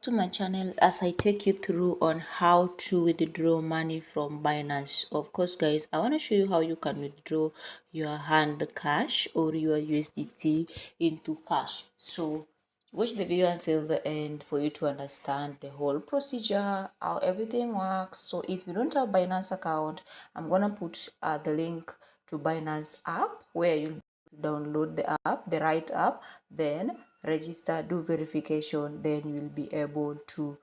to my channel as I take you through on how to withdraw money from Binance. Of course guys, I want to show you how you can withdraw your hand cash or your USDT into cash. So watch the video until the end for you to understand the whole procedure, how everything works. So if you don't have Binance account, I'm gonna put the link to Binance app where you download the app, the right app, then register, do verification, then you will be able to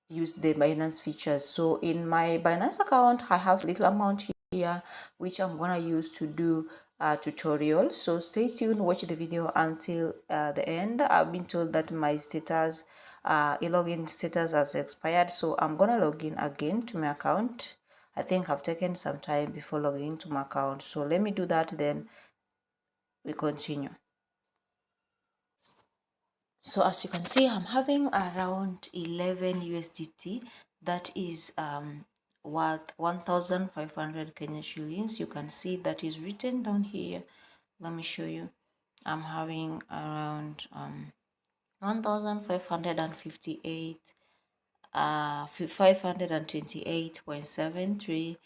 use the Binance features. So in my Binance account, I have a little amount here which I'm gonna use to do a tutorial. So stay tuned, watch the video until the end. I've been told that my status login status has expired, so I'm gonna log in again to my account. I think I've taken some time before logging into my account, so let me do that, then we continue. So as you can see, I'm having around 11 USDT, that is worth 1,500 Kenya shillings. You can see that is written down here. Let me show you. I'm having around 1,558 528.73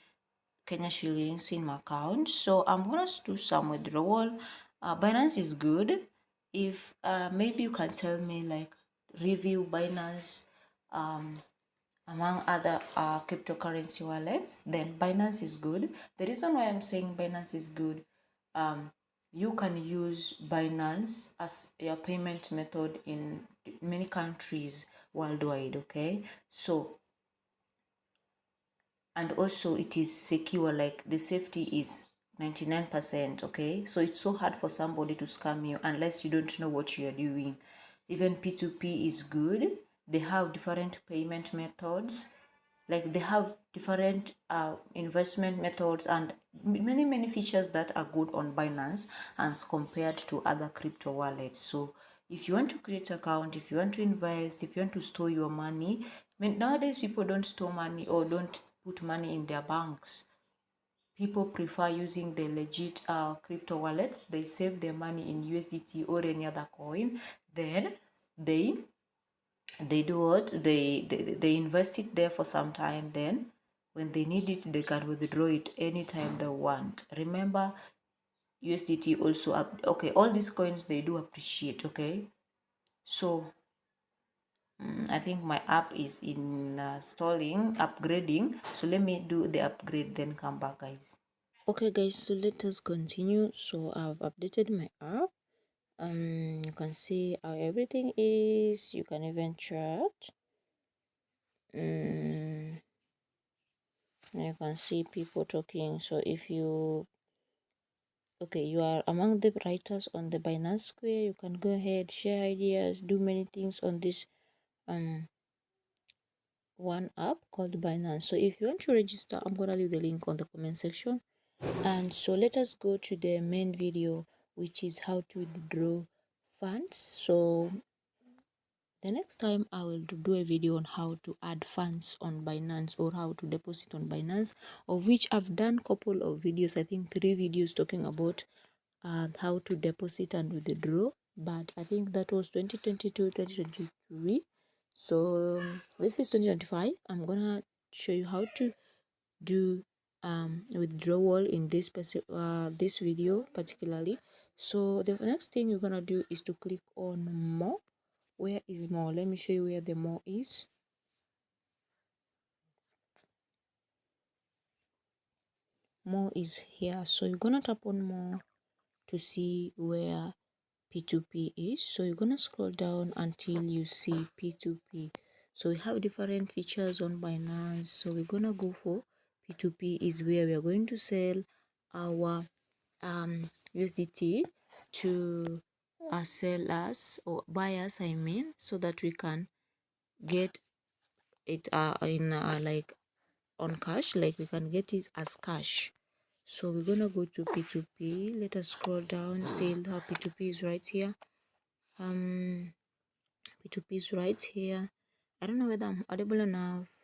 Kenya shillings in my account. So I'm gonna do some withdrawal. Binance is good. If maybe you can tell me, like, review Binance among other cryptocurrency wallets, then Binance is good. The reason why I'm saying Binance is good, you can use Binance as your payment method in many countries worldwide, okay? So, and also it is secure, like the safety is 99%, okay? So it's so hard for somebody to scam you unless you don't know what you're doing. Even P2P is good. They have different payment methods, like they have different investment methods and many features that are good on Binance as compared to other crypto wallets. So if you want to create an account, if you want to invest, if you want to store your money, I mean, nowadays people don't store money or don't put money in their banks. People prefer using the legit crypto wallets. They save their money in USDT or any other coin, then they do what, they invest it there for some time, then when they need it they can withdraw it anytime they want. Remember, USDT also okay, all these coins, they do appreciate, okay? So I think my app is installing, upgrading, so let me do the upgrade, then come back, guys. Okay guys, so let us continue. So I've updated my app. You can see how everything is. You can even chat. You can see people talking. So if you are among the writers on the Binance Square, you can go ahead, share ideas, do many things on this one app called Binance. So if you want to register, I'm gonna leave the link on the comment section. And so let us go to the main video, which is how to withdraw funds. So the next time I will do a video on how to add funds on Binance or how to deposit on Binance, of which I've done couple of videos, I think 3 videos talking about how to deposit and withdraw, but I think that was 2022, 2023. So this is 2025. I'm gonna show you how to do withdrawal in this this video particularly. So the next thing you're gonna do is to click on more. Where is more? Let me show you where the more is. More is here. So you're gonna tap on more to see where P2P is. So you're gonna scroll down until you see P2P. So we have different features on Binance. So we're gonna go for P2P, is where we are going to sell our USDT to sellers or buyers, I mean, so that we can get it in like on cash, like we can get it as cash. So we're gonna go to P2P. Let us scroll down. Still P2P is right here. P2P is right here. I don't know whether I'm audible enough.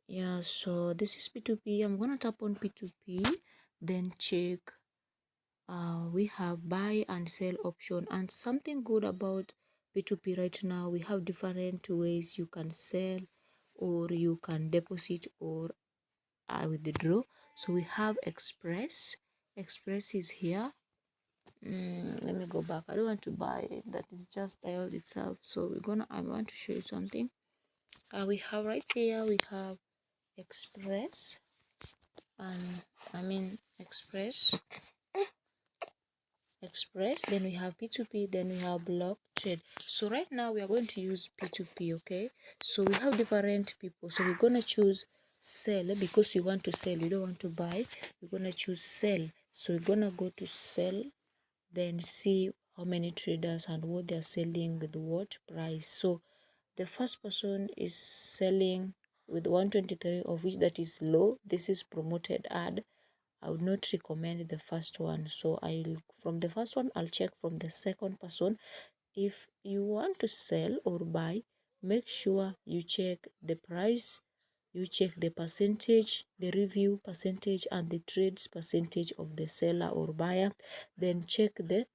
Yeah, so this is P2P. I'm gonna tap on P2P, then check. We have buy and sell option, and something good about P2P right now, we have different ways you can sell, or you can deposit, or withdraw. So we have Express. Express is here. Let me go back. I don't want to buy it. That is just dialed itself. So I want to show you something. We have right here, we have Express, and Express, then we have P2P, then we have block trade. So right now we are going to use P2P. Okay, so we have different people, so we're gonna choose sell, because we want to sell, we don't want to buy. We're gonna choose sell. So we're gonna go to sell, then see how many traders and what they're selling with what price. So the first person is selling with 123, of which that is low. This is promoted ad. I would not recommend the first one. So from the first one, I'll check from the second person. If you want to sell or buy, make sure you check the price, you check the percentage, the review percentage, and the trades percentage of the seller or buyer. Then check the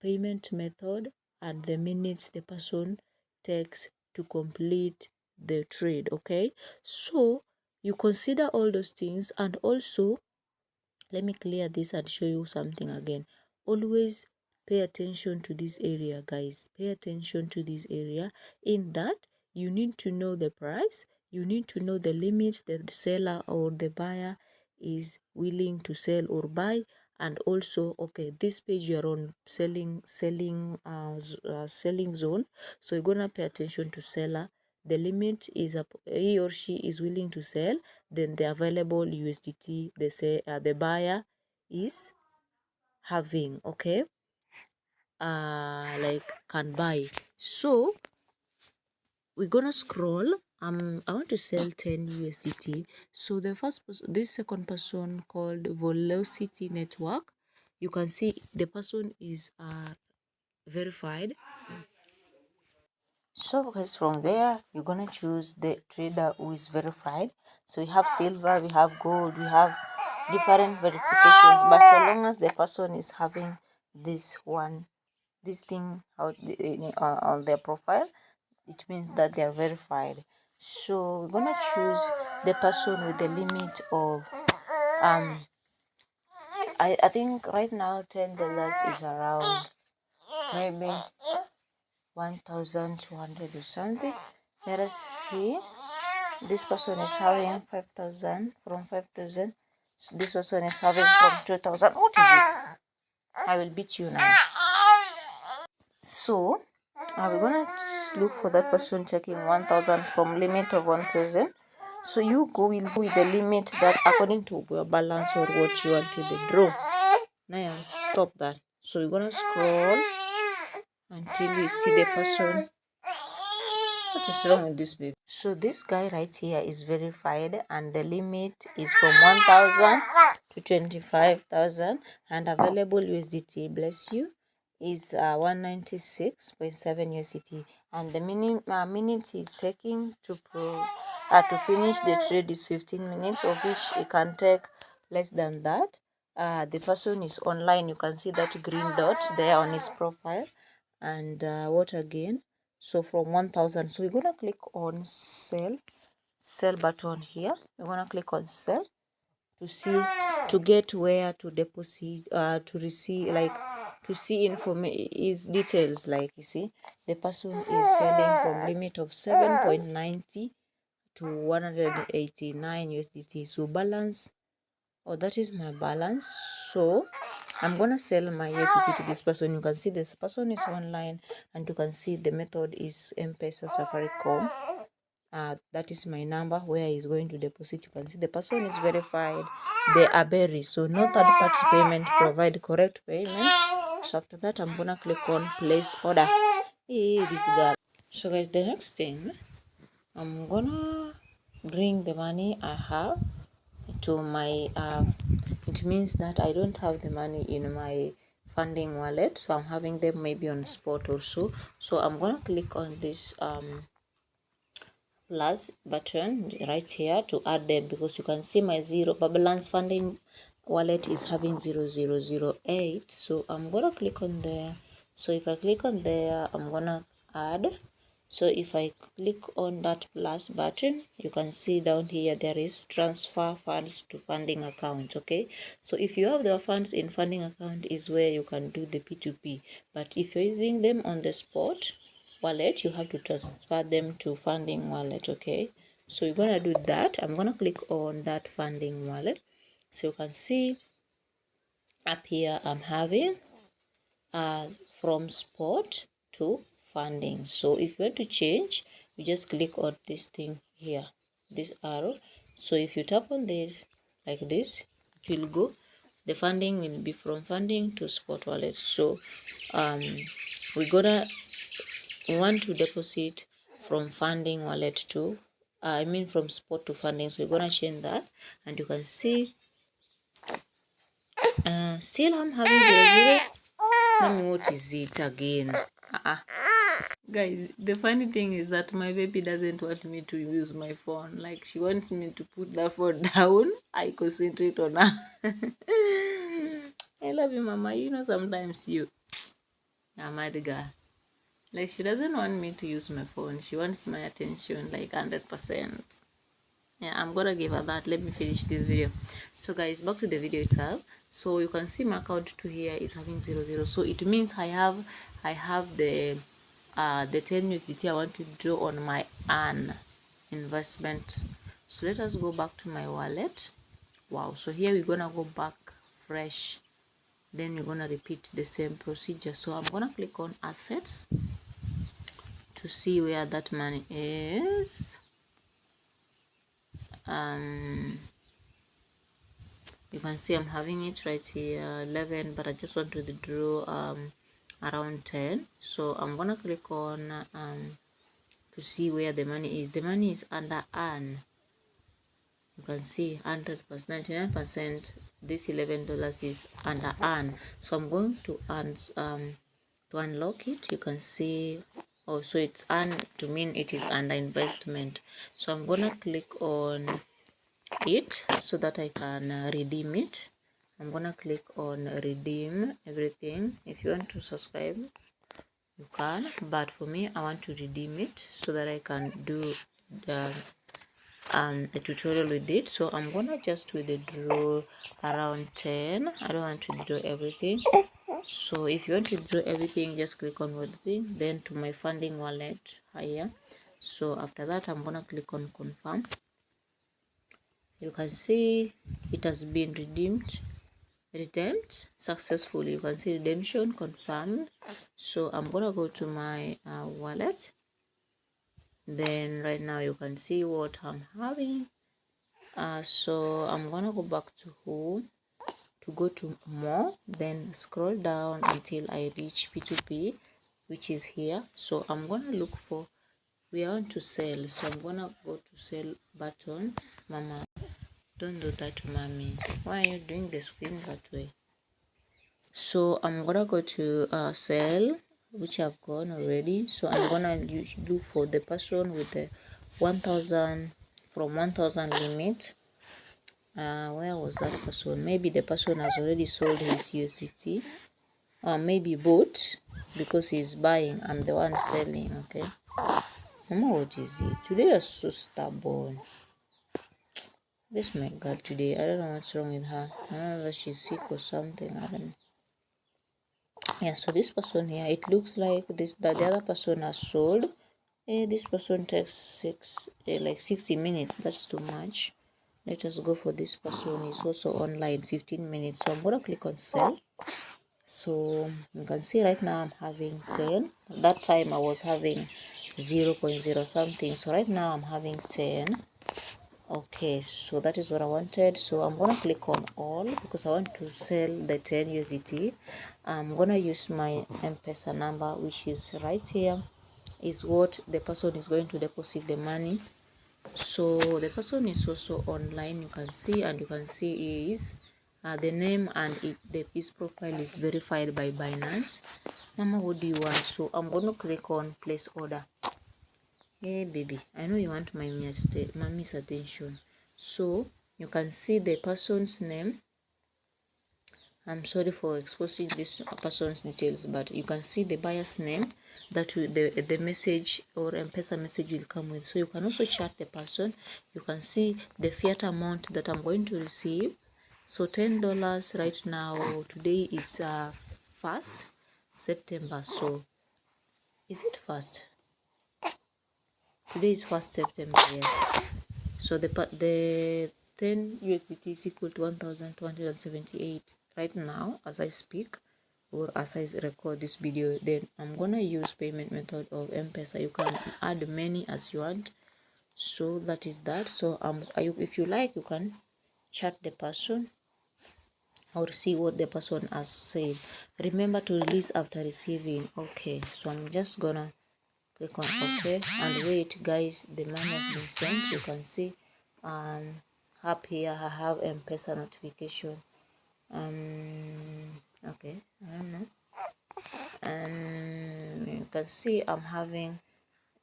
payment method and the minutes the person takes to complete the trade. Okay, so you consider all those things. And also, let me clear this and show you something again. Always pay attention to this area, guys. Pay attention to this area, in that you need to know the price, you need to know the limit the seller or the buyer is willing to sell or buy. And also, okay, this page you are on selling zone, so you're gonna pay attention to seller. The limit is he or she is willing to sell, then the available USDT the buyer is having, okay, like can buy. So we're gonna scroll. I want to sell 10 USDT. So the first person, this second person called Velocity Network, you can see the person is verified. So guys, from there you're gonna choose the trader who is verified. So we have silver, we have gold, we have different verifications, but so long as the person is having this thing out on their profile, it means that they are verified. So we're gonna choose the person with the limit of I think right now $10 is around maybe 1,200 or something. Let us see. This person is having 5,000, from 5,000. So this person is having from 2,000. What is it? I will beat you now. So we're gonna look for that person taking 1,000 from limit of 1,000. So you go with the limit that according to your balance or what you want to the draw. Now stop that. So we're gonna scroll until you see the person. What is wrong with this baby? So this guy right here is verified, and the limit is from 1,000 to 25,000, and available USDT, bless you, is 196.7 USDT, and the minutes he's taking to finish the trade is 15 minutes, of which it can take less than that. The person is online. You can see that green dot there on his profile. And what again? So from 1,000, so we're gonna click on sell button here. We're gonna click on sell to get where to deposit, to receive, like to see information is details. Like you see, the person is selling from limit of 7.90 to 189 USDT. So balance, oh, that is my balance. So I'm gonna sell my USDT to this person. You can see this person is online, and you can see the method is M-Pesa Safaricom. That is my number where he's going to deposit. You can see the person is verified. They are berry, so no third-party payment. Provide correct payment. So after that, I'm gonna click on place order. Hey, this girl. So guys, the next thing, I'm gonna bring the money I have to my it means that I don't have the money in my funding wallet, so I'm having them maybe on spot or so. So I'm gonna click on this plus button right here to add them, because you can see my zero balance funding wallet is having 0008. So I'm gonna click on there. So if I click on there, I'm gonna add. So if I click on that plus button, you can see down here there is transfer funds to funding account. Okay, so if you have the funds in funding account is where you can do the P2P, but if you're using them on the spot wallet, you have to transfer them to funding wallet. Okay, so you're gonna do that. I'm gonna click on that funding wallet, so you can see up here I'm having from spot to funding. So if you want to change, you just click on this thing here, this arrow. So if you tap on this like this, it will go, the funding will be from funding to spot wallet. So we want to deposit from funding wallet to from spot to funding. So we're gonna change that, and you can see still I'm having 00. Mommy, what is it again? Guys, the funny thing is that my baby doesn't want me to use my phone. Like, she wants me to put the phone down. I concentrate on her. I love you, Mama. You know, sometimes you're a mad girl. Like, she doesn't want me to use my phone. She wants my attention, like 100%. Yeah, I'm gonna give her that. Let me finish this video. So guys, back to the video itself. So you can see my account 2 here is having 00. So it means I have the 10 USDT I want to draw on my earn investment. So let us go back to my wallet. Wow, so here we're gonna go back fresh, then we're gonna repeat the same procedure. So I'm gonna click on assets to see where that money is. You can see I'm having it right here 11, but I just want to withdraw around 10. So I'm gonna click on to see where the money is. The money is under earn. You can see 100%, 99%. This $11 is under earn. So I'm going to to unlock it. You can see, oh, so it's earn to mean it is under investment. So I'm gonna click on it so that I can redeem it. I'm gonna click on redeem everything. If you want to subscribe, you can, but for me I want to redeem it so that I can do a tutorial with it. So I'm gonna just withdraw around 10. I don't want to withdraw everything. So if you want to withdraw everything, just click on withdraw, then to my funding wallet here. So after that, I'm gonna click on confirm. You can see it has been redeemed successfully. You can see redemption confirmed. So I'm gonna go to my wallet. Then right now you can see what I'm having. So I'm gonna go back to home to go to more, then scroll down until I reach P2P, which is here. So I'm gonna look for, we want to sell, so I'm gonna go to sell button. Mama, don't do that to mommy. Why are you doing the screen that way? So I'm gonna go to sell, which I've gone already. So I'm gonna look for the person with the 1000 from 1000 limit. Where was that person? Maybe the person has already sold his USDT, or maybe bought because he's buying. I'm the one selling. Okay, Mama, what is it today? You're so stubborn. This my girl today. I don't know what's wrong with her. I don't know if she's sick or something. I don't know. Yeah, so this person here, it looks like this that the other person has sold. This person takes like 60 minutes. That's too much. Let us go for this person. He's also online 15 minutes. So I'm gonna click on sell. So you can see right now I'm having 10. That time I was having 0.0 something. So right now I'm having 10. Okay, so that is what I wanted. So I'm gonna click on all because I want to sell the 10 USDT. I'm gonna use my M-Pesa number, which is right here, is what the person is going to deposit the money. So the person is also online, you can see, and you can see is the name and his profile is verified by Binance. Mama, what do you want? So I'm going to click on place order. Hey baby, I know you want my mommy's attention. So you can see the person's name I'm sorry for exposing this person's details, but you can see the buyer's name that will, the message or M-Pesa message will come with. So you can also chat the person. You can see the fiat amount that I'm going to receive. So $10 right now. Today is 1st September. So is it 1st? Today is 1st September, yes. So the 10 USDT is equal to 1,278 right now as I speak, or as I record this video. Then I'm gonna use payment method of M-Pesa. You can add many as you want. So that is that. So if you like, you can chat the person or see what the person has said. Remember to release after receiving. Okay, so I'm just gonna click on okay and wait, guys. The money has been sent. You can see up here I have M-Pesa notification. Okay, I don't know. And you can see I'm having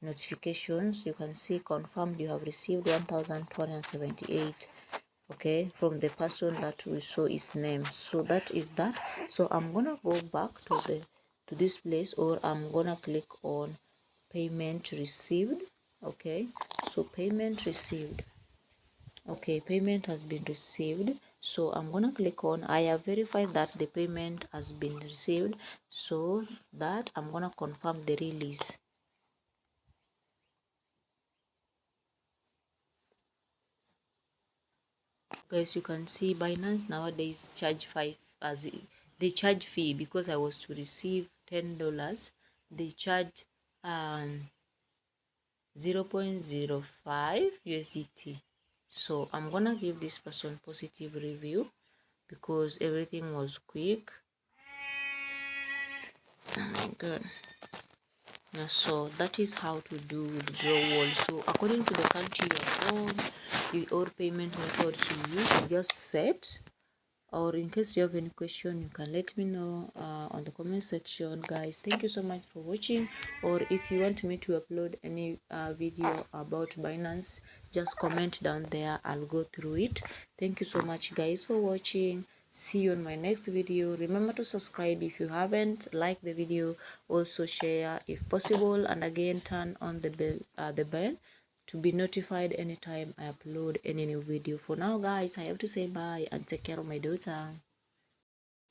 notifications. You can see confirmed you have received 1,278, okay, from the person that we saw his name. So that is that. So I'm gonna go back to this place, or I'm gonna click on payment received. Okay, so payment received. Okay, payment has been received. So I'm gonna click on I have verified that the payment has been received, so that I'm gonna confirm the release. Guys, you can see Binance nowadays charge 5 as they charge fee because I was to receive $10. They charge 0.05 USDT. So I'm gonna give this person positive review because everything was quick. Oh my god. Yeah, so that is how to do withdrawal. So according to the country you're on, or payment methods you use, you just set. Or in case you have any question, you can let me know on the comment section. Guys, thank you so much for watching. Or if you want me to upload any video about Binance, just comment down there. I'll go through it. Thank you so much, guys, for watching. See you on my next video. Remember to subscribe if you haven't. Like the video, also share if possible, and again turn on the bell to be notified anytime I upload any new video. For now, guys, I have to say bye and take care of my daughter.